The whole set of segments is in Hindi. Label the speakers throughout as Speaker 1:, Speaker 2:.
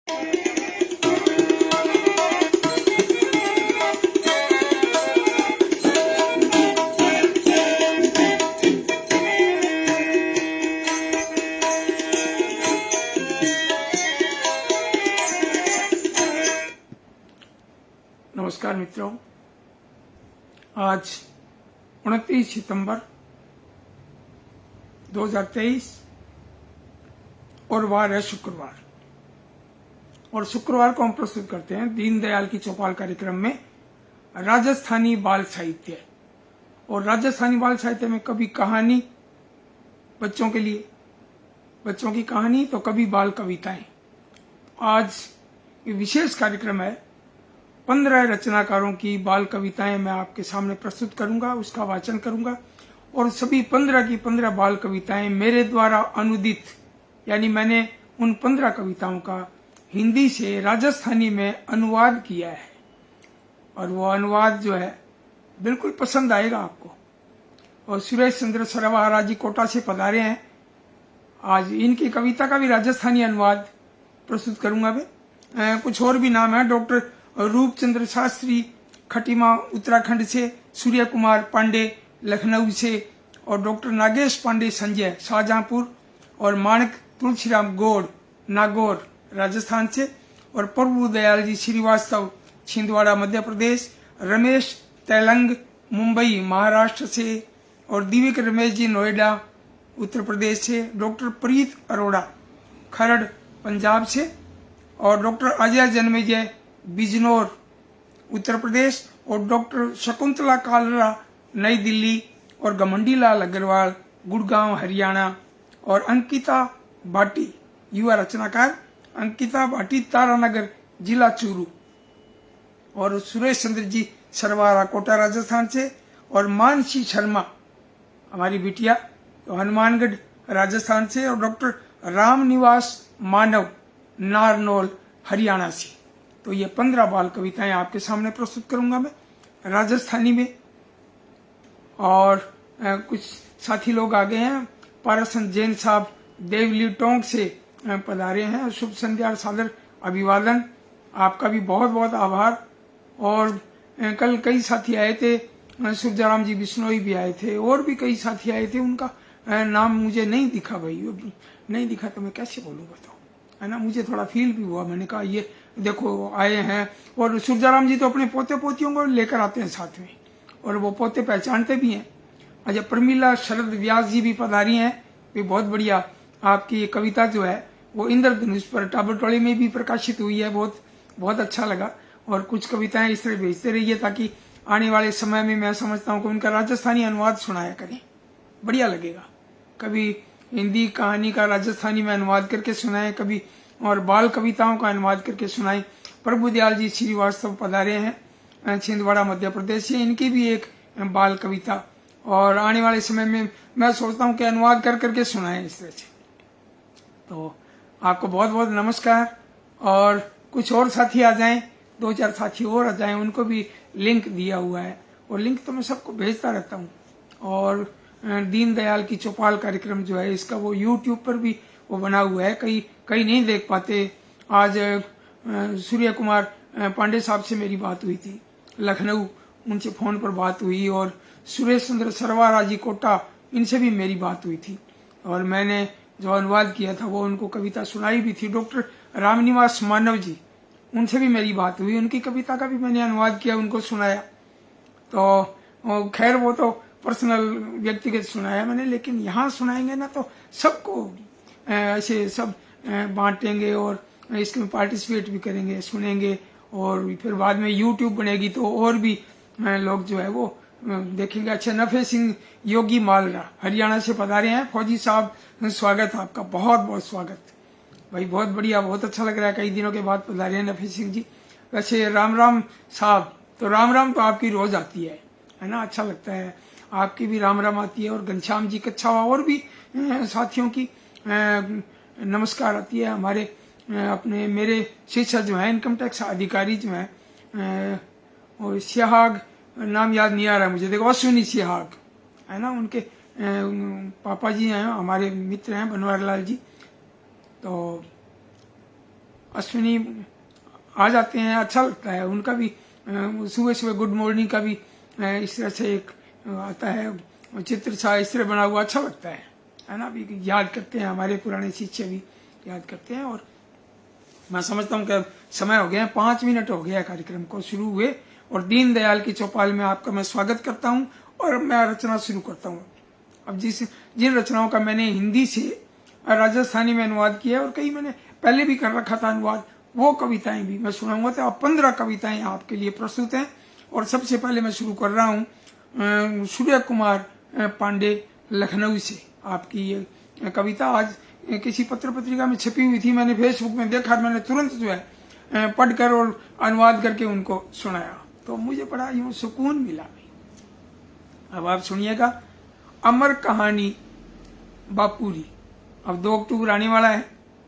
Speaker 1: नमस्कार मित्रों, आज 29 सितंबर 2023 और वार है शुक्रवार। और शुक्रवार को हम प्रस्तुत करते हैं दीनदयाल की चौपाल कार्यक्रम में राजस्थानी बाल साहित्य। और राजस्थानी बाल साहित्य में कभी कहानी बच्चों के लिए, बच्चों की कहानी, तो कभी बाल कविताएं। आज ये विशेष कार्यक्रम है। 15 रचनाकारों की बाल कविताएं मैं आपके सामने प्रस्तुत करूंगा, उसका वाचन करूंगा। और सभी 15 की 15 बाल कविताएं मेरे द्वारा अनुदित, यानी मैंने उन 15 कविताओं का हिंदी से राजस्थानी में अनुवाद किया है। और वो अनुवाद जो है बिल्कुल पसंद आएगा आपको। और सुरेश चंद्र सरवाहा जी कोटा से पधारे हैं। आज इनकी कविता का भी राजस्थानी अनुवाद प्रस्तुत करूंगा मैं। कुछ और भी नाम है। डॉक्टर रूपचंद्र शास्त्री खटीमा उत्तराखंड से, सूर्य कुमार पांडे लखनऊ से, और डॉक्टर नागेश पांडे संजय शाहजहांपुर, और माणक तुलसीराम गौड़ नागौर राजस्थान से, और प्रभु दयाल जी श्रीवास्तव छिंदवाड़ा मध्य प्रदेश, रमेश तेलंग मुंबई महाराष्ट्र से, और दिव्यक रमेश जी नोएडा उत्तर प्रदेश से, डॉक्टर प्रीत अरोड़ा खरड़ पंजाब से, और डॉक्टर अजय जन्मेजय बिजनौर उत्तर प्रदेश, और डॉक्टर शकुंतला कालरा नई दिल्ली, और घमंडीलाल अग्रवाल गुड़गांव हरियाणा, और अंकिता भाटी युवा रचनाकार अंकिता भाटी तारानगर जिला चूरू, और सुरेश चंद्र जी सरवाहा कोटा राजस्थान से, और मानसी शर्मा हमारी बिटिया तो हनुमानगढ़ राजस्थान से, और डॉक्टर रामनिवास मानव नारनौल हरियाणा से। तो ये 15 बाल कविताएं आपके सामने प्रस्तुत करूंगा मैं राजस्थानी में। और कुछ साथी लोग आ गए हैं। पारसन जैन साहब देवली टोंक से पधारे हैं। शुभ संध्या सादर अभिवादन, आपका भी बहुत बहुत आभार। और कल कई साथी आए थे, सुरजाराम जी बिश्नोई भी आए थे, और भी कई साथी आए थे। उनका नाम मुझे नहीं दिखा भाई, नहीं दिखा तो मैं कैसे बोलूँ बताओ, है ना। मुझे थोड़ा फील भी हुआ। मैंने कहा ये देखो आए हैं। और सुरजाराम जी तो अपने पोते पोतियों को लेकर आते हैं साथ में, और वो पोते पहचानते भी हैं। अच्छा, प्रमीला शरद व्यास जी भी पधारी हैं। ये बहुत बढ़िया आपकी ये कविता जो है वो इंद्रधनुष पर टाबरटोली में भी प्रकाशित हुई है। बहुत बहुत अच्छा लगा। और कुछ कविताएं इस तरह भेजते रहिए ताकि आने वाले समय में मैं समझता हूँ कि उनका राजस्थानी अनुवाद सुनाया करें, बढ़िया लगेगा। कभी हिंदी कहानी का राजस्थानी में अनुवाद करके सुनाए, कभी और बाल कविताओं का अनुवाद करके सुनाए। प्रभु दयाल जी श्रीवास्तव पधारे हैं छिंदवाड़ा मध्य प्रदेश से, इनकी भी एक बाल कविता। और आने वाले समय में मैं सोचता हूँ कि अनुवाद कर करके सुनाए इस तरह से। तो आपको बहुत बहुत नमस्कार। और कुछ और साथी आ जाएं, 2-4 साथी और आ जाएं, उनको भी लिंक दिया हुआ है। और लिंक तो मैं सबको भेजता रहता हूँ। और दीनदयाल की चौपाल कार्यक्रम जो है इसका वो यूट्यूब पर भी वो बना हुआ है। कई नहीं देख पाते। आज सूर्य कुमार पांडे साहब से मेरी बात हुई थी लखनऊ, उनसे फोन पर बात हुई। और सुरेश चंद्र सरवाहा जी कोटा, इनसे भी मेरी बात हुई थी। और मैंने जो अनुवाद किया था वो उनको कविता सुनाई भी थी। डॉक्टर रामनिवास मानव जी, उनसे भी मेरी बात हुई, उनकी कविता का भी मैंने अनुवाद किया, उनको सुनाया। तो खैर वो तो पर्सनल व्यक्तिगत सुनाया मैंने, लेकिन यहाँ सुनाएंगे ना तो सबको ऐसे सब बांटेंगे और इसमें पार्टिसिपेट भी करेंगे, सुनेंगे। और फिर बाद में यूट्यूब बनेगी तो और भी लोग जो है वो देखेंगे। अच्छा, नफे सिंह योगी मालरा हरियाणा से पधारे हैं। फौजी साहब स्वागत है आपका, बहुत बहुत स्वागत भाई, बहुत बढ़िया, बहुत अच्छा लग रहा है। कई दिनों के बाद पधारे हैं नफे सिंह जी। वैसे राम राम साहब, तो राम राम तो आपकी रोज आती है ना, अच्छा लगता है। आपकी भी राम राम आती है। और घनश्याम जी कच्छावा और भी साथियों की नमस्कार आती है। हमारे अपने मेरे शिक्षक जो है इनकम टैक्स अधिकारी जो है, और सिहाग नाम याद नहीं आ रहा मुझे, देखो अश्विनी सिहाग है ना, उनके पापा जी हैं, हमारे मित्र हैं बनवारी लाल जी। तो अश्विनी आ जाते हैं, अच्छा लगता है। उनका भी सुबह सुबह गुड मॉर्निंग का भी इस तरह से एक आता है चित्र सा इस तरह बना हुआ, अच्छा लगता है ना। भी याद करते हैं, हमारे पुराने शिष्य भी याद करते हैं। और मैं समझता हूँ कि समय हो गया, 5 मिनट हो गया कार्यक्रम को शुरू हुए। और दीनदयाल की चौपाल में आपका मैं स्वागत करता हूँ और मैं रचना शुरू करता हूँ। अब जिन रचनाओं का मैंने हिंदी से राजस्थानी में अनुवाद किया और कई मैंने पहले भी कर रखा था अनुवाद, वो कविताएं भी मैं सुनाऊंगा। तो 15 कविताएं आपके लिए प्रस्तुत हैं। और सबसे पहले मैं शुरू कर रहा हूँ सूर्य कुमार पांडे लखनऊ से। आपकी ये कविता आज किसी पत्र पत्रिका में छपी हुई थी, मैंने फेसबुक में देखा, मैंने तुरंत जो है पढ़कर और अनुवाद करके उनको सुनाया, तो मुझे बड़ा यूं सुकून मिला। अब आप सुनिएगा, अमर कहानी बापूरी। अब 2 अक्टूबर आने वाला है,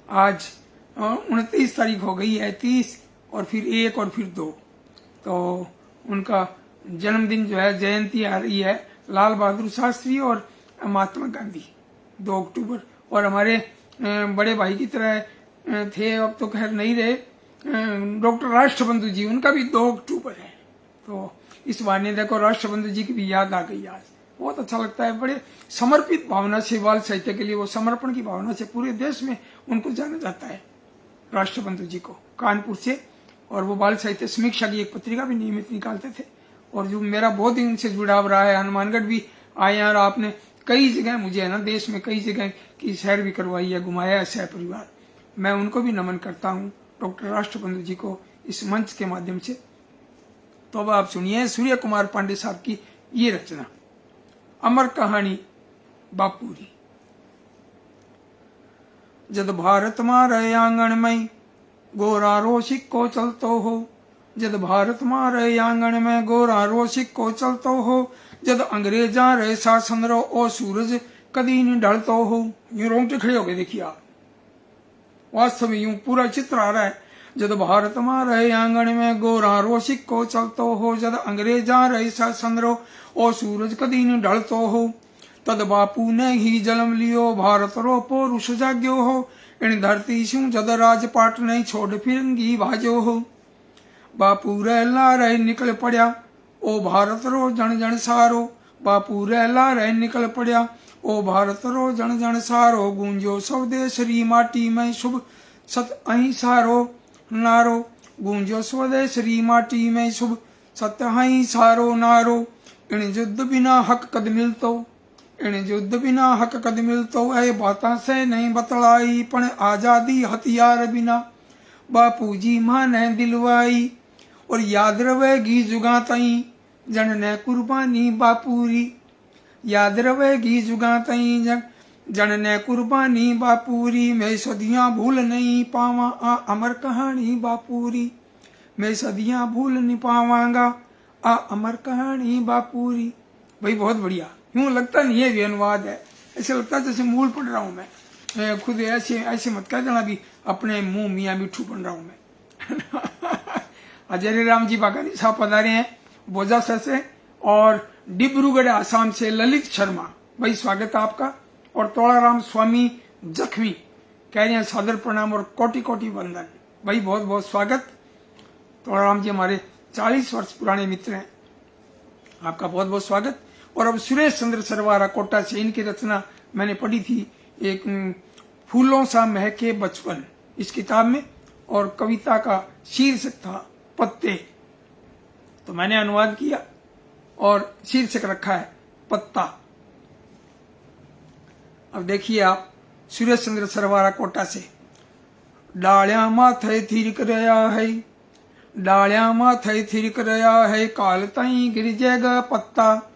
Speaker 1: आज 29 तारीख हो गई है, 30 और फिर 1 और फिर 2, तो उनका जन्मदिन जो है, जयंती आ रही है, लाल बहादुर शास्त्री और महात्मा गांधी, 2 अक्टूबर। और हमारे बड़े भाई की तरह थे, अब तो खैर नहीं रहे, डॉक्टर राष्ट्रबंधु जी, उनका भी 2 अक्टूबर है। तो इस बहाने देखो राष्ट्रबंधु जी की भी याद आ गई आज, बहुत अच्छा लगता है। बड़े समर्पित भावना से बाल साहित्य के लिए, वो समर्पण की भावना से पूरे देश में उनको जाना जाता है, राष्ट्रबंधु जी को, कानपुर से। और वो बाल साहित्य समीक्षा की एक पत्रिका भी नियमित निकालते थे। और जो मेरा बहुत दिन से जुड़ाव रहा है, हनुमानगढ़ भी आए हैं और आपने कई जगह मुझे है ना, देश में कई जगह की सैर भी करवाई है, घुमाया है सह परिवार। मैं उनको भी नमन करता हूँ, डॉक्टर राष्ट्रबंधु जी को, इस मंच के माध्यम से। तो अब आप सुनिए सूर्य कुमार पांडे साहब की ये रचना, अमर कहानी बापूरी। जद भारत मारे आंगन में गोरा रो सिक्को चलतो हो, जद भारत मारे आंगन में गोरा रो सिक्को चलतो हो, जद अंग्रेजा रे शासन रो ओ सूरज कदी नहीं ढलतो हो। यूं रोंगटे खड़े हो गए, देखिए आप, वास्तव में यूं पूरा चित्र आ रहा है। जद भारत मारे आंगन में गोरा रो सिक्को चलतो हो, जद अंग्रेजा रे शासन रो ओ सूरज कदी नहीं ढलतो हो, तद बापू ने ही जन्म लियो भारत रो पौरुष जाग्यो हो, इन धरती शू जद राजपाट नहीं छोड़ फिरंगी भाजो हो। बापू रे लारे निकल पड़या ओ भारत रो जन जन सारो, बापू रे लारे निकल पड़या ओ भारत रो जन जन सारो, गूंजो स्वदेशरी माटी में शुभ सत अहि सारो नारो, गूंजो स्वदेशरी माटी में शुभ सत्य अहि सारो नारो। इन युद्ध बिना हक कद मिलतो, इन युद्ध बिना हक कद मिलतो, ऐ बाता से नहीं बतलाई, पण आजादी हथियार बिना बापू जी माने दिलवाई। और याद रवेगी जुगा तई जन ने कुर्बानी बापूरी, याद रवेगी जुगा तई जन ने कुर्बानी बापूरी, मैं सदियां भूल नहीं पावा आ अमर कहानी बापूरी, मैं सदियां भूल नहीं पावांगा आ अमर कहानी बापूरी। भाई बहुत बढ़िया, यूं लगता नहीं है भी अनुवाद है, ऐसे लगता है जैसे मूल पढ़ रहा हूं मैं खुद। ऐसे मत कह देना भी अपने मुंह मियाँ मिठू बन रहा हूं मैं। अजय राम जी बागानी साहब पधारे हैं बोजासर से, और डिब्रूगढ़ आसाम से ललित शर्मा, भाई स्वागत है आपका। और तोड़ाराम स्वामी जख्मी कह रहे हैं सादर प्रणाम और कोटि कोटि वंदन, भाई बहुत बहुत स्वागत। तोड़ाराम जी हमारे 40 वर्ष पुराने मित्र हैं, आपका बहुत बहुत स्वागत। और अब सुरेश चंद्र सरवारा कोटा से, इनकी रचना मैंने पढ़ी थी, एक फूलों सा महके बचपन, इस किताब में, और कविता का शीर्षक था पत्ते, तो मैंने अनुवाद किया और शीर्षक रखा है पत्ता। अब देखिए आप, सुरेश चंद्र सरवारा कोटा से। डाल्या माथे थिरक रहा है, डाल्या माथे थिरक रहा है, काल ताई गिर जाएगा पत्ता,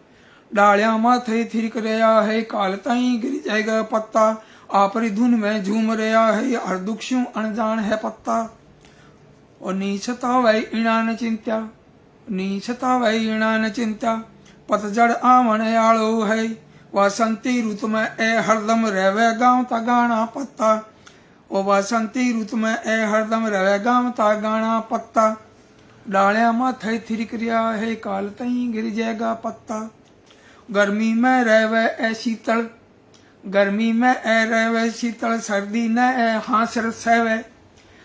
Speaker 1: डाल्या माथे थिरक रहा है, काल ताई गिर जाएगा पत्ता, आपरी धुन में झूम रहा है, हर दुखियों अनजान है पत्ता। और नीचता वै इणा न चिंत्या, नीचता वै इणा न चिंत्या, पतझड़ आवन आलो है, वसंती रुत में ए हरदम रहवे गाँव ता गाना पत्ता, ओ वसंती रुत में ए हरदम रहवे गाँव ता गाना पत्ता, डाल्या माथे थिरक रहा है, काल तई गिर जाएगा पत्ता। गर्मी में रहवे ए शीतल, गर्मी में ए रहवे शीतल, सर्दी न ए हासर सहवे,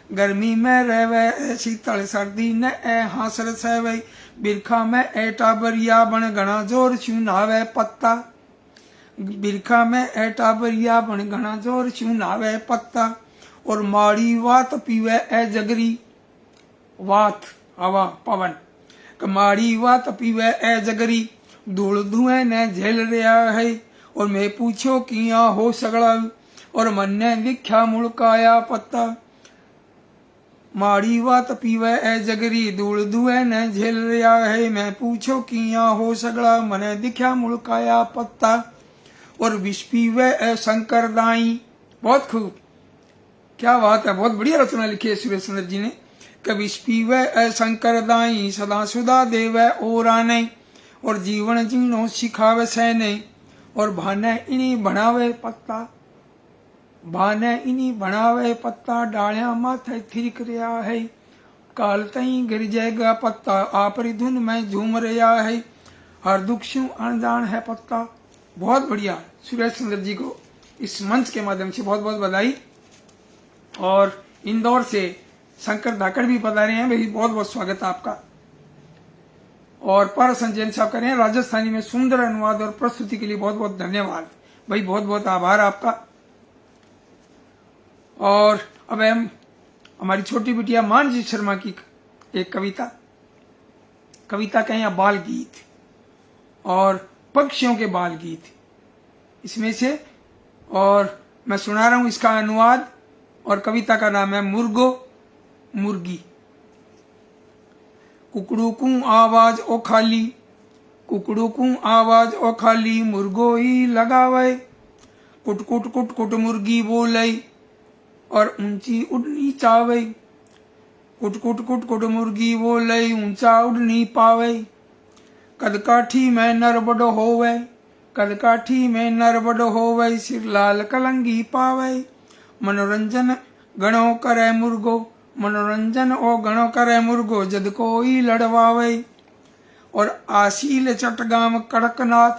Speaker 1: गर्मी में रहवे शीतल सर्दी न ए हांसल सहवे बिरखा में ए टाबरिया बन घना जोर चुनावे पत्ता बिरखा में ए टाबरिया बन घना जोर चुनावे पत्ता और माड़ी वात पीवे ए जगरी वात हवा पवन माड़ी वात पीवे ए जगरी धूल धुएं ने झेल रहा है और मैं पूछो किया हो सगड़ा और मन ने दिखा मुड़काया पत्ता माड़ी वात पीवे ए जगरी धूल धुएं ने झेल रहा है मैं पूछो किया हो सगड़ा मने दिखा मुड़काया पत्ता और विष पीवे ए शंकर दाई। बहुत खूब, क्या बात है, बहुत बढ़िया रचना लिखी है सुरेश चंद्र जी ने। कविश पीवे ए शंकर दाई सदा सुधा देवे और आने और जीवन जीनो सिखावे सैने और भाने इनी बनावे पत्ता भाने इनी बनावे पत्ता डालिया माथे थिरक रहा है काल तई गिर जाएगा पत्ता आपरी धुन में झूम रहा है हर दुख शू अनजान है पत्ता। बहुत बढ़िया, सुरेश चंद्र जी को इस मंच के माध्यम से बहुत बहुत बधाई। और इंदौर से शंकर धाकड़ भी पधारे हैं, भाई बहुत बहुत स्वागत है आपका। और पारसन जैन साहब कर रहे हैं राजस्थानी में सुंदर अनुवाद और प्रस्तुति के लिए बहुत बहुत धन्यवाद भाई, बहुत बहुत आभार आपका। और अब हम हमारी छोटी बिटिया मानजी शर्मा की एक कविता कहें या बाल गीत और पक्षियों के बाल गीत इसमें से, और मैं सुना रहा हूं इसका अनुवाद। और कविता का नाम है मुर्गो मुर्गी। कुकड़ू आवाज ओ खाली कुकड़ू आवाज ओ खाली मुर्गो ही लगावे कुट कुट कुट कुट मुर्गी बोले और ऊंची उड़नी चावे कुट कुट कुट कुट मुर्गी बोले ऊंचा उड़नी पावे कद काठी में नर बड़ो होवे कद काठी में नर बड़ो होवे सिर लाल कलंगी पावे मनोरंजन गणो करे मुर्गो मनोरंजन ओ गणो करे मुर्गो जद कोई लड़वावे और आशील चटगाम कड़कनाथ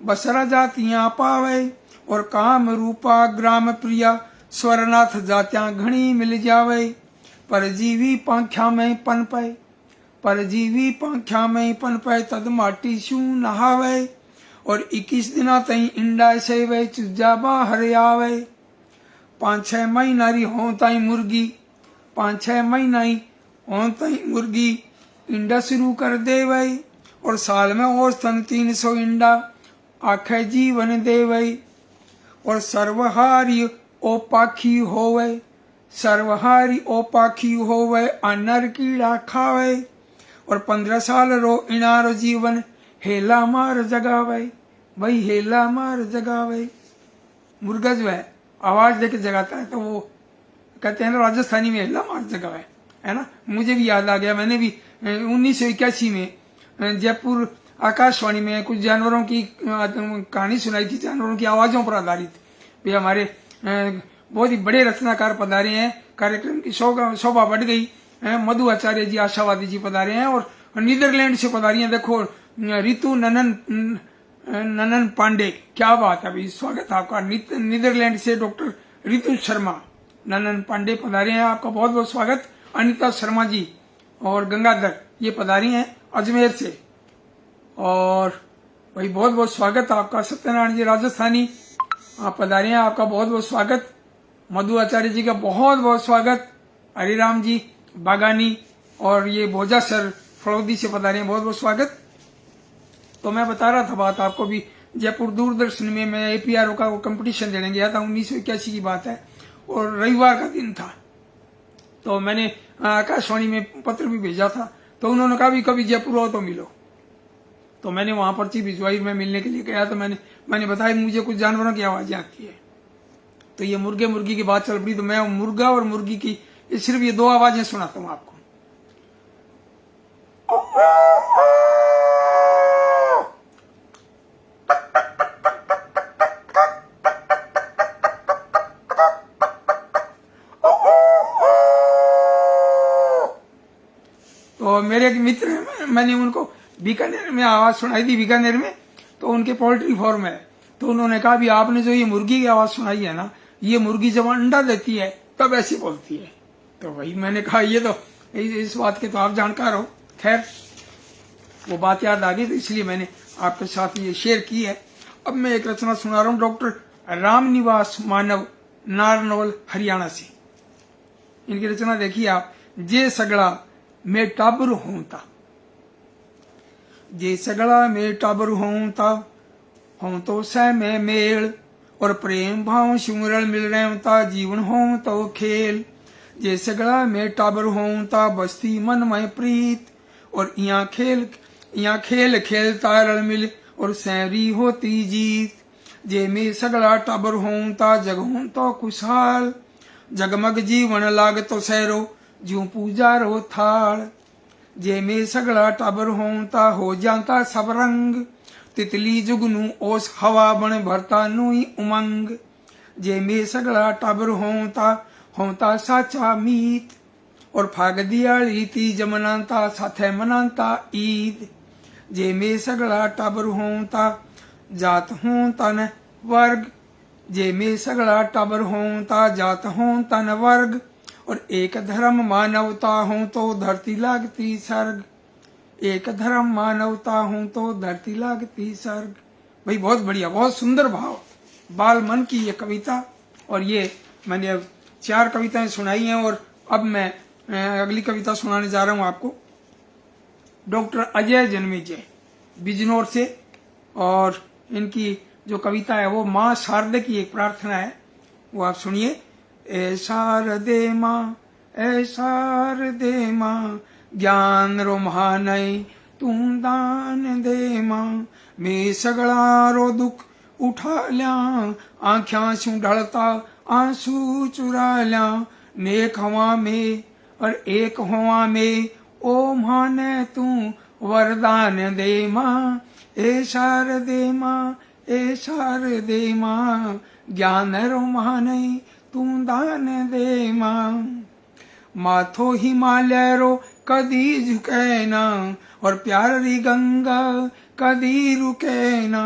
Speaker 1: बसरा जातियां पावे और काम रूपा ग्राम प्रिया स्वरनाथ जातियां घनी मिल जावे परजीवी पांख्या में पनपे तद माटी शू नहावे और 21 दिना तई इंडा सेवे चुजा बाहर आवे 5-6 महीना री हो ताई मुर्गी 5-6 महीना हो ताई मुर्गी इंडा शुरू कर देवे और साल में औसतन 300 इंडा आखे जीवन देवे और सर्वहारी ओ पाखी होवे अनर कीड़ा खावे और 15 साल रो इनारो जीवन हेला मार जगावे भाई हेला मार जगावे। मुर्गा जो है आवाज देके जगाता है तो वो कहते हैं ना राजस्थानी में हेला मार जगावे, है ना। मुझे भी याद आ गया, मैंने भी 1981 में जयपुर आकाशवाणी में कुछ जानवरों की कहानी सुनाई थी, जानवरों की आवाजों पर आधारित। भी हमारे बहुत ही बड़े रचनाकार पधारे हैं, कार्यक्रम की शोभा बढ़ गई। मधु आचार्य जी आशावादी जी पधारे हैं और नीदरलैंड से पधारी हैं। देखो रितु ननन पांडे, क्या बात है भाई, स्वागत है आपका। नीदरलैंड से डॉक्टर रितु शर्मा ननन पांडे पधारे हैं, आपका बहुत बहुत स्वागत। अनिता शर्मा जी और गंगाधर ये पधारी हैं अजमेर से, और भाई बहुत बहुत स्वागत है आपका। सत्यनारायण जी राजस्थानी आप पधारे हैं, आपका बहुत बहुत स्वागत। मधु आचार्य जी का बहुत बहुत स्वागत। हरिराम जी बागानी और ये भोजा सर फड़ौदी से पधारे हैं, बहुत बहुत स्वागत। तो मैं बता रहा था बात आपको भी, जयपुर दूरदर्शन में मैं एपीआरओ का वो कंपटीशन देने गया था, 1981 की बात है और रविवार का दिन था। तो मैंने आकाशवाणी में पत्र भी भेजा था, तो उन्होंने कहा भी कभी जयपुर आओ तो मिलो। तो मैंने वहां पर्ची भिजवाई, मैं मिलने के लिए गया। तो मैंने बताया मुझे कुछ जानवरों की आवाजें आती है। तो ये मुर्गे मुर्गी की बात चल पड़ी, तो मैं मुर्गा और मुर्गी की सिर्फ ये 2 आवाजें सुनाता हूं आपको। तो मेरे एक मित्र हैं, मैंने उनको बीकानेर में आवाज सुनाई थी, बीकानेर में, तो उनके पोल्ट्री फार्म है। तो उन्होंने कहा भी आपने जो ये मुर्गी की आवाज सुनाई है ना, ये मुर्गी जब अंडा देती है तब ऐसी बोलती है। तो वही मैंने कहा ये तो इस बात के तो आप जानकार हो। खैर वो बात याद आ गई तो इसलिए मैंने आपके साथ ये शेयर की है। अब मैं एक रचना सुना रहा हूँ डॉक्टर रामनिवास मानव, नारनौल, हरियाणा से। इनकी रचना देखिए आप। जे सगड़ा मैं टाबर हूं ता, जे सगड़ा मैं टाबर हूं ता, हूं तो सह में मेल, और प्रेम भाव सिमरल मिल रहे ता, जीवन हूं तो खेल। जे सगड़ा मैं टाबर हूं ता, बस्ती मन में प्रीत, और यहाँ खेल खेलता रल मिल, और सैरी होती जीत। जे मैं सगड़ा टाबर हूं ता, जग हूं तो खुशहाल, जगमग जीवन लाग तो सैरो, जू पूजा रो थाल। जे मैं सगड़ा टाबर हूं ता, हो जाता सब रंग, तितली जुगनू ओस हवा बन भरता नुई उमंग। जे मैं सगड़ा टाबर होता साचा मीत, और फाग दियाली तीज मनाता साथे मनाता ईद। जे मैं सगड़ा टाबर होता, जात हूं तन वर्ग, जे मैं सगड़ा टाबर होता, जात हूं तन वर्ग, और एक धर्म मानवता हूं तो धरती लागती सर्ग। एक धर्म मानवता हूं तो धरती लागती सर्ग। भाई बहुत बढ़िया, बहुत सुंदर भाव, बाल मन की ये कविता। और ये मैंने अब 4 कविताएं सुनाई हैं, और अब मैं अगली कविता सुनाने जा रहा हूं आपको। डॉक्टर अजय जन्मेजय, बिजनौर से। और इनकी जो कविता है वो माँ शारदे की एक प्रार्थना है, वो आप सुनिए। ए शारदे माँ, ए शारदे माँ, ज्ञान रो महानय तू दान दे माँ। मैं सगड़ा रो दुख उठा लिया, आँख्या से ढलता आंसू चुरा लिया। नेक हवा में और एक हुआ में, ओ माने तू वरदान दे माँ। ए शारदे माँ, ए शारदे माँ, ज्ञान रो महानय तू दान दे माँ। माथो हिमालय रो कदी झुके ना, और प्यार री गंगा कदी रुके ना।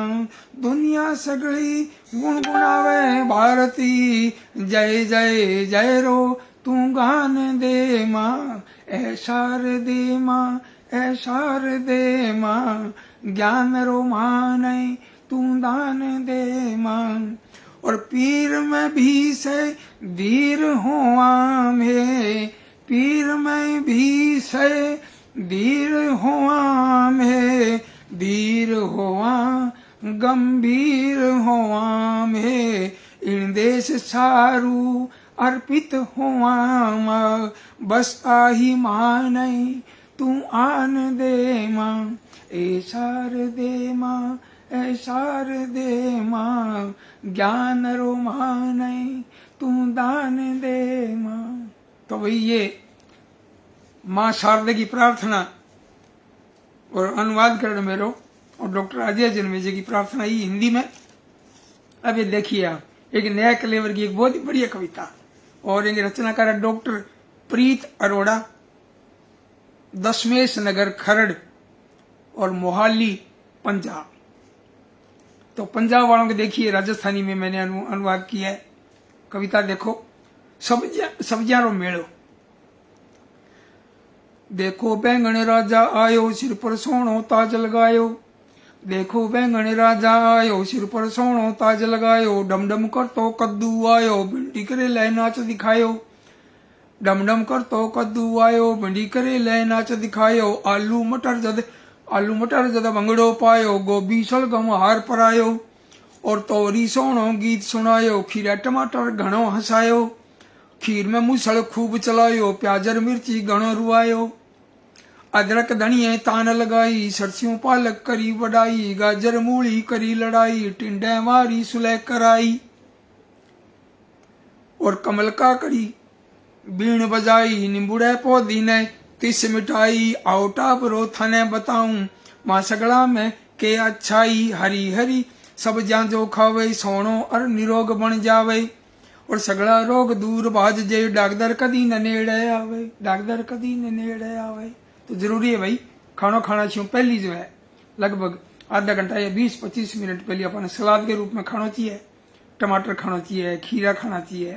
Speaker 1: दुनिया सगड़ी गुणगुणावे भारती, जय जय जय रो तू गान दे माँ। ए शारदे माँ, ए शारदे माँ, ज्ञान रो मानय तू दान दे माँ। और पीर में भी से धीर हुआ में, पीर में भी से धीर हुआ में, धीर हुआ गंभीर हुआ में। इन देश सारू अर्पित हुआ माँ, बस आही मानय तू आन दे माँ। ए शारदे माँ, ए शारदे माँ, ज्ञान रो मानय तू दान दे माँ। तो भाई ये माँ शारदे की प्रार्थना और अनुवाद करने मेरो, और डॉक्टर अजय जन्मेजय की प्रार्थना ही हिंदी में। अब ये देखिए आप, एक नया क्लेवर की एक बहुत ही बढ़िया कविता। और इनके रचनाकार है डॉक्टर प्रीत अरोड़ा, दशमेश नगर खरड़ और मोहाली पंजाब। तो पंजाब वालों के देखिए, राजस्थानी में मैंने अनुवाद किया है। कविता देखो। सब्जियां रो मेड़ो। देखो बैंगन राजा आयो, सिर पर सोनो ताज लगायो। देखो बैंगन राजा आयो, सिर पर सोनो ताज लगायो। डम डम कर तो कद्दू आयो, भिंडी करे ले नाच दिखायो। डम डम कर तो कद्दू आयो, भिंडी करे ले नाच दिखायो। आलू मटर जद भंगड़ो पायो, गोभी सलगम हार परायो। और तोरी सोनो गीत सुनायो, खीरा टमाटर घणो हसायो। खीर में मूसल खूब चलायो, प्याजर मिर्ची घणो रुआयो। अदरक धनिये तान लगाई, सरसियों पालक करी वडाई। गाजर मूली करी लड़ाई, टिंडे मारी सुलह कराई। और कमल का करी बीण बजाई, नींबूड़े पौधी ने तिस मिठाई। आओटा बरो थने बताऊं, माँ सगड़ा में के अच्छाई। हरी हरी सब्जियां जो खावे, सोनो और निरोग बन जावे। और सगड़ा रोग दूर भाज जे, डाकदर कदी न नेड़े आवे, डाकदर कदी न नेड़े आवे। तो जरूरी है भाई खाना खाना चाहिए। पहली जो है लगभग आधा घंटा या 20-25 मिनट पहले अपन सलाद के रूप में खाना चाहिए। टमाटर खाना चाहिए, खीरा खाना चाहिए,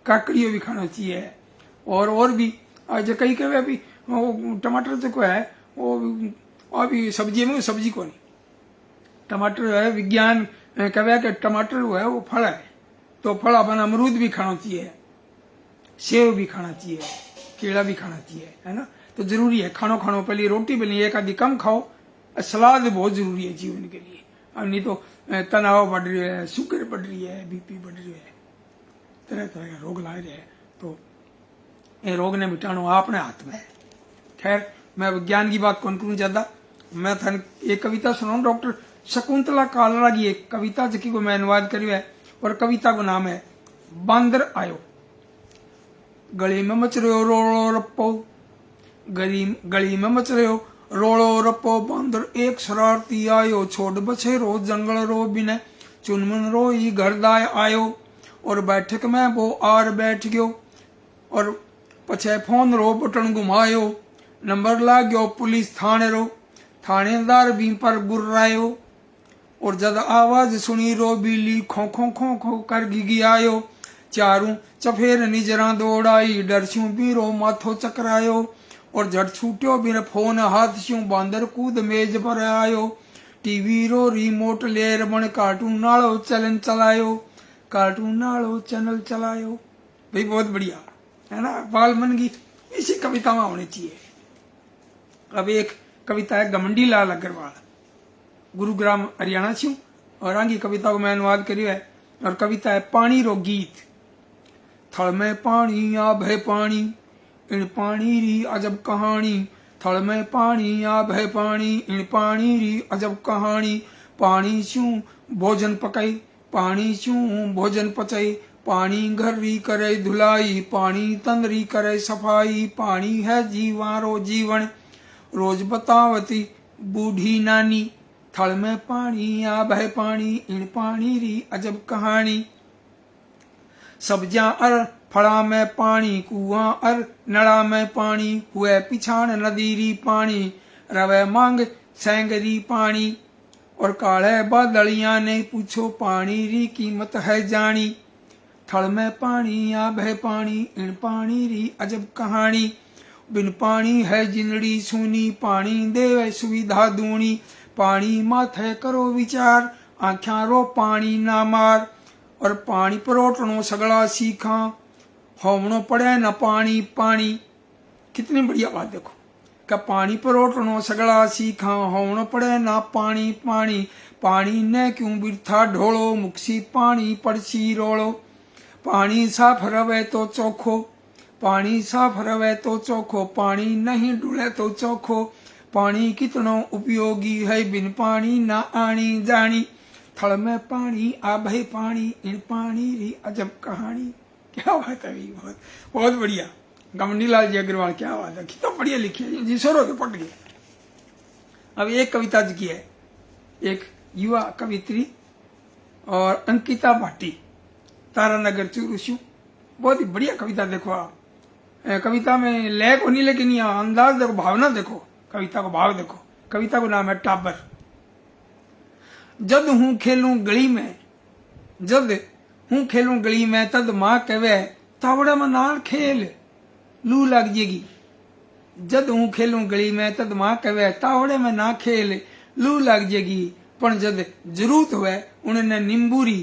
Speaker 1: काकड़ियों भी खाना चाहिए, और भी आज कई कहे भी टमाटर जो है वो अभी सब्जी में सब्जी को नहीं, टमाटर है विज्ञान कहे कि टमाटर जो है वो फल है, तो फल अपन अमरूद भी खाना चाहिए, सेब भी खाना चाहिए, केला भी खाना चाहिए, है ना। तो जरूरी है खानो खानो, पहले रोटी पहले एक आधी कम खाओ, सलाद बहुत जरूरी है जीवन के लिए। अब नहीं तो तनाव बढ़ रही है, शुगर बढ़ रही है, बीपी बढ़ रही है, तरह तरह का रोग लाग रहे हैं, तो ये रोग ने मिटाना अपने हाथ में है। खैर मैं विज्ञान की बात कौन करूं ज्यादा, मैं थाने एक कविता सुनाऊं, डॉक्टर शकुंतला कालरा की एक कविता जिसकी को मैं अनुवाद करी है, और कविता को नाम है बांदर आयो। गली में मच रहे हो रोड़ो रप्पो, गली में मच रहे हो रोड़ो रप्पो, बांदर एक शरारती आयो, छोड़ बछे रो जंगल रो बिने, चुनमुन रो ही घर दाय आयो, और बैठक में वो आर बैठ गयो, और पछे फोन रो बटन घुमायो, नंबर लाग गयो पुलिस थाने रो, थानेदार भी पर गुर्रायो, और जद आवाज सुनी रो बिल्ली खो खो खो खो कर गिगी आयो, चारू चफेर निजरा दौड़ाई, डरस्यू बीरो माथो चकरायो, और झट छूट्यो बिन फोन हाथ स्यू, बांदर कूद मेज पर आयो, टीवी रो रिमोट लेर बन कार्टून नालो चलन चलायो, कार्टून नालो चैनल चलायो। भाई बहुत बढ़िया है ना, बाल मन की इसी कविता में होनी चाहिए। अब एक कविता है घमंडी लाल अग्रवाल, गुरुग्राम हरियाणा से, और आगे कविता को मैं अनुवाद करियो है, और कविता है पानी रो गीत। थल में पानी आ भय पानी, इन पानी री अजब कहानी, थल में पानी आ भय पानी, इन पानी री अजब कहानी, पानी चू भोजन पकाई, पानी चू भोजन पचाई, पानी घर री करे धुलाई, पानी तन री करे सफाई, पानी है जीवारो जीवन, रोज बतावती बूढ़ी नानी, थल में पानी आ भय पानी, इन पानी री अजब कहानी, सब्जियां अर फड़ा में पानी, कुआं अर नड़ा में पानी, हुए पिछाण नदी री पानी, रवे मांग सेंगरी पानी, और काले बादलियां ने पूछो पानी री कीमत है जानी, थल में पानी आ भय पानी, इन पानी री अजब कहानी, बिन पानी है जिंदड़ी सूनी, पानी देवे सुविधा दूनी, पानी माथे करो विचार, आख्या रो पानी ना मार, और पानी परोटनो सगड़ा सीखा, होमनो पड़े न पानी पानी। कितनी बढ़िया बात देखो, का पानी परोटनो सगड़ा सीखा, होमनो पड़े ना पानी पानी, पानी ने क्यों बिरथा ढोलो, मुक्सी पानी पड़सी रोलो, पानी साफ रवे तो चोखो, पानी साफ रवे तो चोखो, पानी नहीं डुले तो चोखो, पानी कितनो उपयोगी है, बिन पानी ना आनी जानी, थल में पानी आ भय पानी, इन पानी री अजब कहानी। क्या बात है, बहुत बहुत बढ़िया। घमंडी लाल जी अग्रवाल, क्या बात है, कितना बढ़िया लिखी है जी, सरो के पट गए। अब एक कविता जी की है, एक युवा कवित्री और अंकिता भाटी, तारानगर चूरू, बहुत ही बढ़िया कविता। देखो आप कविता में लय को नहीं, लेकिन यहाँ अंदाज देखो, भावना देखो, कविता को भाव देखो। कविता को नाम है टाबर। जद हूं खेलूं गली में, जद हूं खेलूं गली में, तद माँ कहे तावड़ा में नाल खेल लू लग जेगी। जद हूं खेलूं गली में, तद माँ कहे तावड़े में ना खेल लू लग जेगी, पण जद जरूरत हुए उन्हें नींबूरी,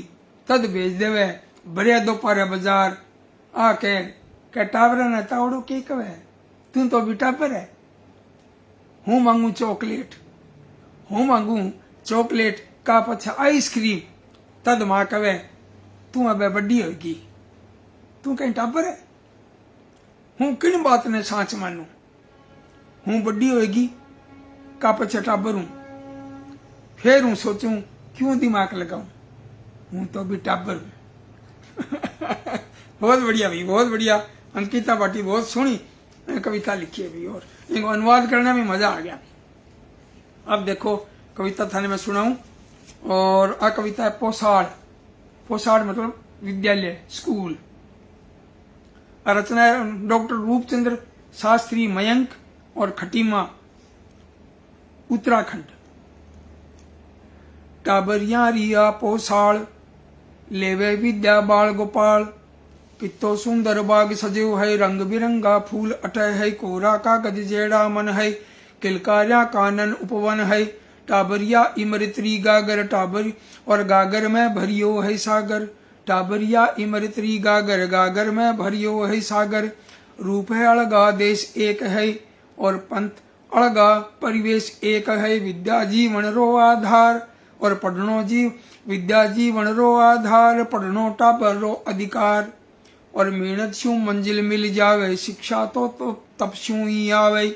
Speaker 1: तद भेज देवे भरिया दोपहर बाजार। आ के टावरा ने तावड़ो के कहे, तू तो भी टाबर है। हूं मांगू चॉकलेट, हूं मांगू चॉकलेट का पछा आइसक्रीम, तद मां कहे तू अब बड़ी होगी, तू कहीं टाबर है। हूं किन बात ने सांच मानू, हूं बड़ी होगी का पछा टाबर हूं, फिर हूं सोचूं क्यों दिमाग लगाऊं, हूं तो भी टाबर हूं। बहुत बढ़िया भाई, बहुत बढ़िया। अंकिता भाटी बहुत सोहनी कविता लिखी है भाई, और इनको अनुवाद करने में मजा आ गया। अब देखो कविता थाने में सुनाऊं, और आ कविता है पोसाड़। पोसाड़ मतलब विद्यालय, स्कूल। रचना है डॉक्टर रूपचंद्र शास्त्री मयंक और खटीमा, उत्तराखंड। टाबरिया रिया पोसाड़, लेवे विद्या बाल गोपाल। कितो सुंदर बाग सजो है, रंग बिरंगा फूल अटय है। कोरा कागज जेड़ा मन है, किलकारिया कानन उपवन है। टाबरिया इमृतरी गागर टाबर, और गागर में भरियो है सागर। टाबरिया इमृतरी गागर, गागर में भरियो है सागर। रूप है अलगा देश एक है, और पंथ अलगा परिवेश एक है। विद्या जीवन रो आधार, और पढ़नो जीव विद्या जीवन रो आधार। पढ़नो टाबर रो अधिकार, और मेहनत शू मंजिल मिल जावे। शिक्षा तो तप शू ही आवे।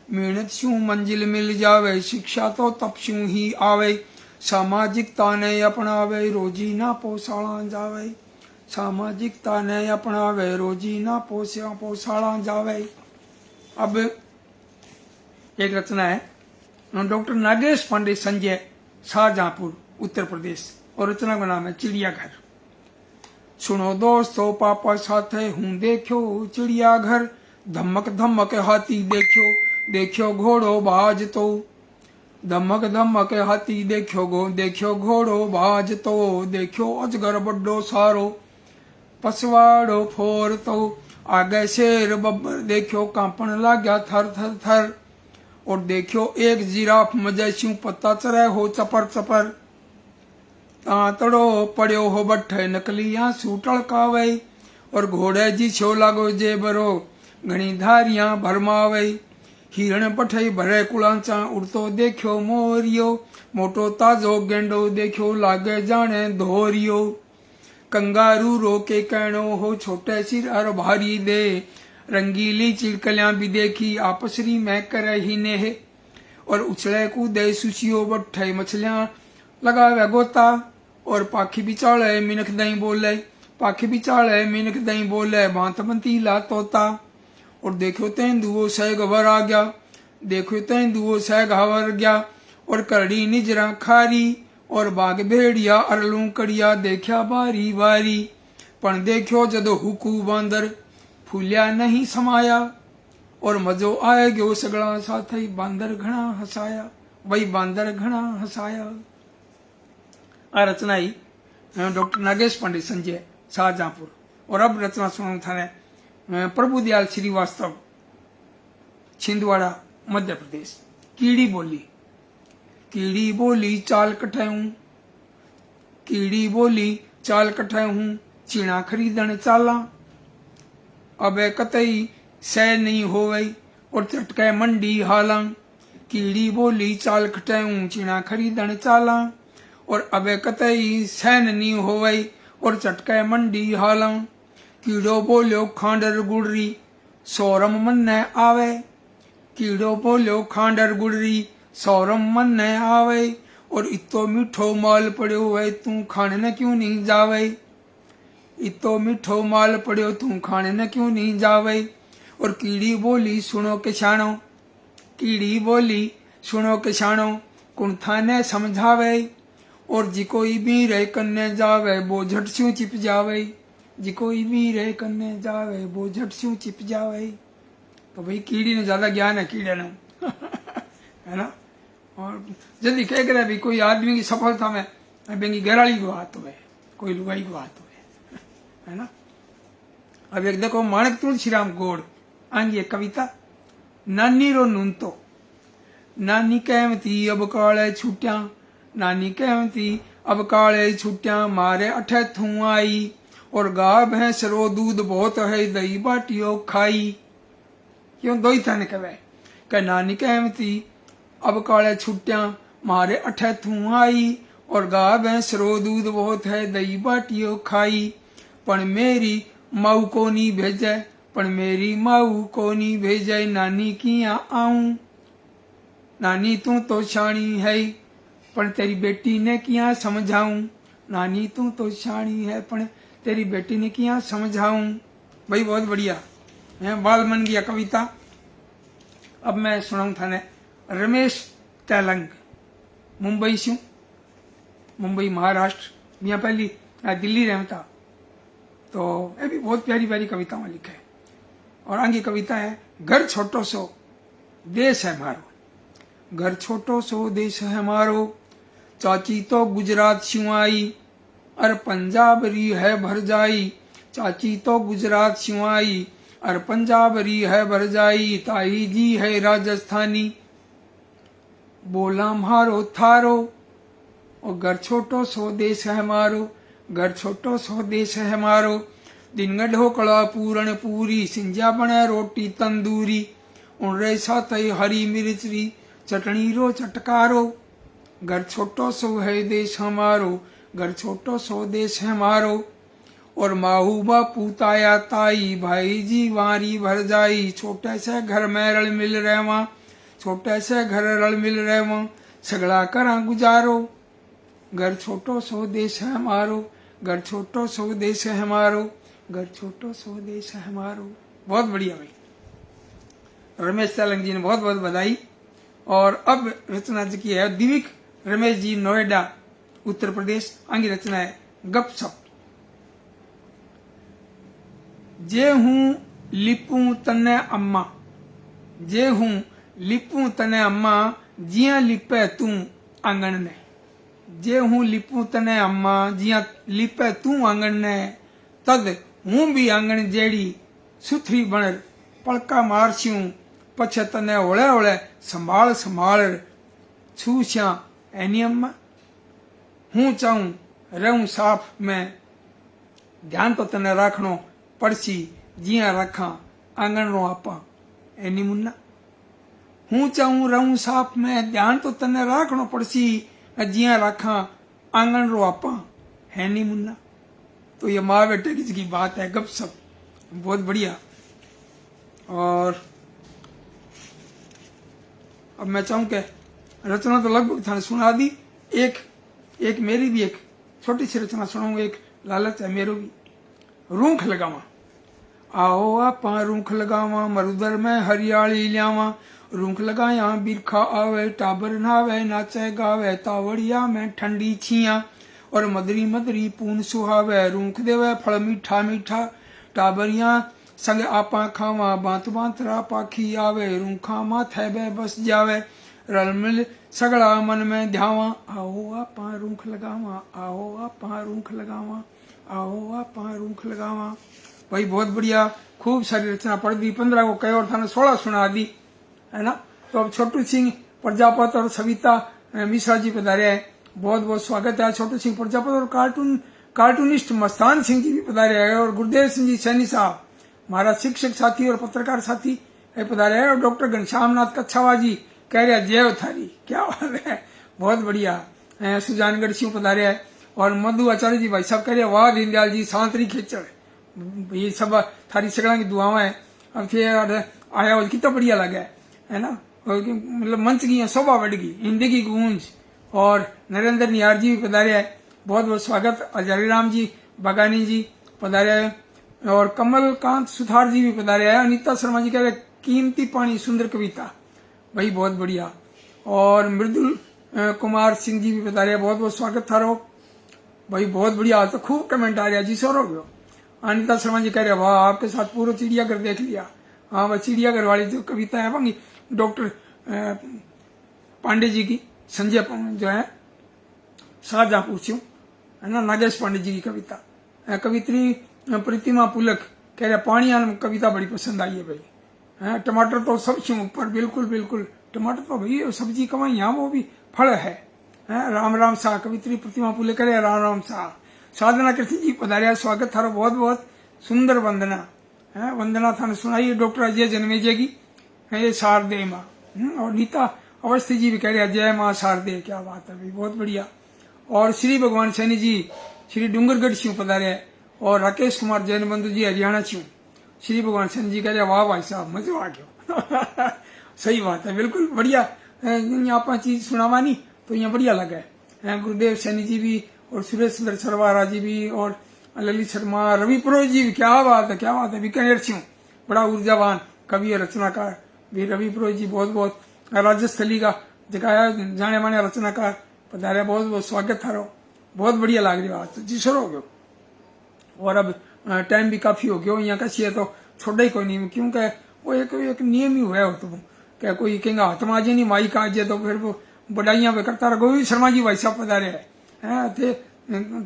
Speaker 1: मेहनत शू मंजिल मिल जावे, शिक्षा तो तप शू ही आवे। सामाजिकता ने अपनावे, रोजी ना पोसाला जावे। सामाजिकता ने अपनावे, रोजी ना पोसाला जावे। अब एक रचना है डॉक्टर नागेश पांडे संजय, शाहजहांपुर उत्तर प्रदेश, और रचना का नाम है चिड़ियाघर। सुनो दोस्तों पापा साथे हूँ देखो चिड़ियाघर। धमक धमक हाथी देखो, देखो घोड़ो बाज तो। धमक धमक हाथी देखो घोड़ो बाज तो। देखो अजगर बड्डो सारो, पसवाड़ो फोर तो। आगे शेर बब्बर देखो, कांपन लाग्या थर थर थर। और देखो एक जिराफ मजेशू पत्ता चरे हो चपर चपर। तांतड़ो पड़ो हो बठे नकली आंसू टड़कावे। और घोड़े जी छो लागो जेबरो, घणी धारियां भरमावे। हिरण पठई भरे कुलांचा, उड़तो देखो मोरियो। मोटो ताजो गेंडो देखो, लागे जाने धोरियो। कंगारू रो के कहनो हो, छोटे सिर और भारी दे। रंगीली चिड़कलियां भी देखी, आपसरी में करे ही नेह। और उछले कूदे सुशियो बठे मछलियां लगावे गोता। और पाखी बिचाले मिनख दई बोले, पाखी बिचाले मिनख दई बोले। भांत बंतीला तोता। और देखो तेंदुओ सह घबर आ गया, देखो तेंदुओ सह घबर गया। और करड़ी निजरा खारी, और बाग भेड़िया अरलू कड़िया देखा बारी बारी। पण देखो जदो हुकू बांदर, फूलिया नहीं समाया। और मजो आए गयो सगड़ा साथ, बांदर घना हसाया। वही बांदर घना हसाया। आ रचना ही डॉक्टर नागेश पांडे संजय, शाहजहांपुर। और अब रचना सुनाऊं थाने प्रभुदयाल श्रीवास्तव, छिंदवाड़ा मध्य प्रदेश। कीड़ी बोली। कीड़ी बोली चाल कठाऊं, कीड़ी बोली चाल कठाऊं। चीना खरीदन चाला, अबे कतई सह नहीं होवई। और चटके मंडी हाला। कीड़ी बोली चाल कठाऊं, चीना खरीदन चाला। और अबे कतई सैन नहीं होवई, और चटके मंडी हाला। कीड़ो बोलो खांडर गुड़री, सोरम मन न आवे। कीड़ो बोलो खांडर गुड़री, सोरम मन न आवे। और इतो मीठो माल पड़ो है, तू खाने न क्यों नहीं जावे। इतो मीठो माल पड़ो, तू खाने न क्यों नहीं जावे। और कीड़ी बोली सुनो किसानो, कीड़ी बोली सुनो किसानो। कुण थाने समझावे। और जी कोई भी रे कन्ने जावे, वो झट स्यों चिप जावे। जी कोई भी रे कन्ने जावे, वो झट स्यों चिप जावे। तो भाई कीड़ी ने ज्यादा ज्ञान है कीड़े ने है ना। और जल्दी कह करे भी कोई आदमी की सफलता में बेंगी गहराली को हाथ हुए, कोई लुगाई को हाथ हुए, है ना। अब एक देखो माणक तुलसीराम गोड़ आंगी कविता। नानी रो नून तो, नानी कहमती अब काले छूटिया। नानी कहमती अब काले छुट्टियां, मारे अठे थू आई। और गाय भैंस रो दूध बहुत है, दही बाटियो खाई। क्यों दो ही थाने कहे नानी कहमती अब काले छुट्टियां, मारे अठे थू आई। और गाय भैंस रो दूध बहुत है, दही बाटियो खाई। पण मेरी माऊ को नी भेजे, पण मेरी माऊ को नी भेजे। नानी किया आऊं, नानी तू तो शाणी है, पण तेरी बेटी ने किया समझाऊं। नानी तू तो शाणी है, पण तेरी बेटी ने किया समझाऊं। भाई बहुत बढ़िया है, बाल मन गया कविता। अब मैं सुनाऊं थाने रमेश तेलंग, मुंबई से, मुंबई महाराष्ट्र। यहाँ पहली दिल्ली रहता, तो ये भी बहुत प्यारी प्यारी कविताएं लिखे। और आगे कविता है घर छोटो सो देश है मारो। घर छोटो सो देश है मारो। चाची तो गुजरात स्यों आई, और पंजाब री है भर जाई, चाची तो गुजरात सिवाई, और पंजाब री है भर जाई, ताई जी है राजस्थानी। बोला मारो थारो और घर छोटो सो देश है मारो, घर छोटो सो देश है मारो। दिन ढोकड़ा पूरण पूरी, सिंजा बने रोटी तंदूरी, उनरे साथ हरी मिर्च री चटनी रो चटकारो। घर छोटो सो है देश हमारो, घर छोटो सो देश है मारो। और माहू बापू ताया ताई, भाई जी वारी भर जाई, छोटे से घर में रल मिल रहवा, छोटे से घर रल मिल रहवा, सगड़ा करा गुजारो। घर छोटो सो देश है हमारो, घर छोटो सो देश है हमारो, घर छोटो सो देश है हमारो। बहुत बढ़िया भाई, रमेश तेलंग जी ने बहुत बहुत बधाई। और अब रचना जी की है दिविक रमेश जी, नोएडा उत्तर प्रदेश। आगे रचना है गपशप। जे हूं लिपूं तने अम्मा, जे हूं लिपूं तने अम्मा, जिया लिपे तू आंगन ने। जे हूं लिपूं तने अम्मा, जिया लिपे तू आंगन ने, तद हूं भी आंगन जेड़ी सुथरी बण पलका मारस्यूं, पछे तने होळे होळे संभाल संभाल छूस्या एनी अम्मा। हूं चाहूं रहूं साफ में, ध्यान तो तने राखणो पड़सी, जिया रखा आंगन रो आपा एनी मुन्ना। हूं चाहूं रहूं साफ में, ध्यान तो तने राखणो पड़सी, जिया रखा आंगन रो आपा है नी मुन्ना। तो ये माँ बेटे की बात है, गपशप, बहुत बढ़िया। और अब मैं चाहूं कि रचना तो लगभग थाने सुना दी, एक मेरी भी एक छोटी सी रचना सुनाऊंगा, एक लालच है मेरो भी। रूख लगावा, आओ आपा रूख लगावा, मरुदर में हरियाली ल्यावा, रूख लगाया बिरखा आवे, टाबर नावे नाचे गावे, तावड़िया में ठंडी छिया, और मदरी मदरी पून सुहावे, रूख देवे फल मीठा मीठा, टाबरिया संग आपा खावा, बांत बांत रा पाखी आवे, रूखा माथे बे बस जावे, रल मिल सगड़ा मन में ध्यावा, आओ आपा रूख लगावा, आओ आपा रूख लगावा, आओ आपा रूख लगावा। भाई बहुत बढ़िया, खूब सारी रचना पढ़ दी, 15 को कई और थाने 16 सुना दी, है ना। तो अब छोटू सिंह प्रजापत और सविता मिश्रा जी पधारे हैं, बहुत बहुत स्वागत है। छोटू सिंह प्रजापत और कार्टूनिस्ट मस्तान सिंह जी भी पधारे हैं, और गुरुदेव सिंह जी सैनी साहब हमारा शिक्षक साथी और पत्रकार साथी पधारे हैं, और डॉक्टर घनश्याम नाथ कच्छावा जी कह रहे हैं जय थारी, क्या बात है, बहुत बढ़िया। सुजानगढ़ सिंह पधारे हैं, और मधु आचार्य जी भाई साहब कह रहे हैं वाह दीनदयाल जी सांतरी खिचड़, ये सब थारी सगड़ा की दुआएं हैं। अब फिर आया हो कितना बढ़िया लगा है ना, मतलब मंच की शोभा बढ़ गई, हिंदी की गूंज। और नरेंद्र निहार जी भी पधारे हैं, बहुत बहुत स्वागत। हजारी राम जी बगानी जी पधारे हैं, और कमलकांत सुथार जी भी पधारे हैं। अनीता शर्मा जी कह रहे कीमती पानी सुंदर कविता, भाई बहुत बढ़िया। और मृदुल कुमार सिंह जी भी पधारे हैं, बहुत बहुत स्वागत थारो भाई, बहुत बढ़िया। तो खूब कमेंट आ रहा जी, सौर हो गयो। अनिता शर्मा जी कह रहे वाह आपके साथ पूरा चिड़ियाघर देख लिया। हाँ वह चिड़ियाघर वाली जो कविता है वही डॉक्टर पांडे जी की, संजय जो है शाहजहांपुर से, है ना, नागेश पांडे जी की कविता। कवित्री प्रतिमा पुलक कह रहे पाणियान कविता बड़ी पसंद आई है भाई। है टमाटर तो सबसे ऊपर, बिल्कुल बिल्कुल, टमाटर तो भाई सब्जी कमाई, यहाँ वो भी फल है। राम राम शाह कवित्री प्रतिमा पुले करे राम राम शाह। साधना कृष्ण जी पधारिया, स्वागत थारो, बहुत बहुत सुंदर वंदना है। वंदना थाने सुनाई डॉक्टर अजय जन्मेजय की, ये शारदे माँ। और नीता अवस्थी जी भी कह रहे जय माँ शारदे, क्या बात है भाई, बहुत बढ़िया। और श्री भगवान सैनी जी श्री डूंगरगढ़ सिंह पधारे, और राकेश कुमार जैन बंधु जी हरियाणा सिंह। श्री भगवान सैनी जी कह रहे वाह भाई साहब मजा आ गया। सही बात है, बिल्कुल बढ़िया। आप चीज सुनावानी तो यहाँ बढ़िया लगा है। गुरुदेव सैनी जी भी, और सुरेश सुंदर सरवारा जी भी, और ललित शर्मा, रवि पुरोहित जी भी, क्या बात है, क्या बात है। बीकानेर सिंह बड़ा ऊर्जावान कवि और रचनाकार भी रवि पुरोहित जी, बहुत बहुत। राजस्थली का दिखाया जाने माने रचनाकार पधारे, बहुत बहुत स्वागत थारो, बहुत बढ़िया लग रही बात जी, शुरू हो गयो। और अब टाइम भी काफी हो गया, यहाँ कैसी है तो छोड़ा ही कोई नहीं, क्योंकि वो एक नियम ही हुआ हो, तो क्या कोई कहेंगे आत्मा जी नहीं माई का आज तो फिर वो बधाइयां करता रहा। गोविंद शर्मा जी भाई साहब पधारे हैं, थे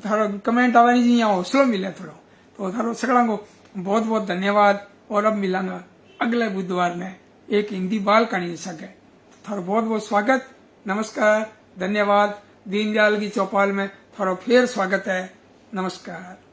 Speaker 1: थारो कमेंट आवानी जी यहाँ हौसलो मिले थोड़ो। तो थारो सगड़ा को बहुत बहुत धन्यवाद। और अब मिलांगा अगले बुधवार ने एक हिंदी बाल कहानी सके। थारो बहुत बहुत स्वागत, नमस्कार, धन्यवाद। दीनदयाल की चौपाल में थारो फिर स्वागत है। नमस्कार।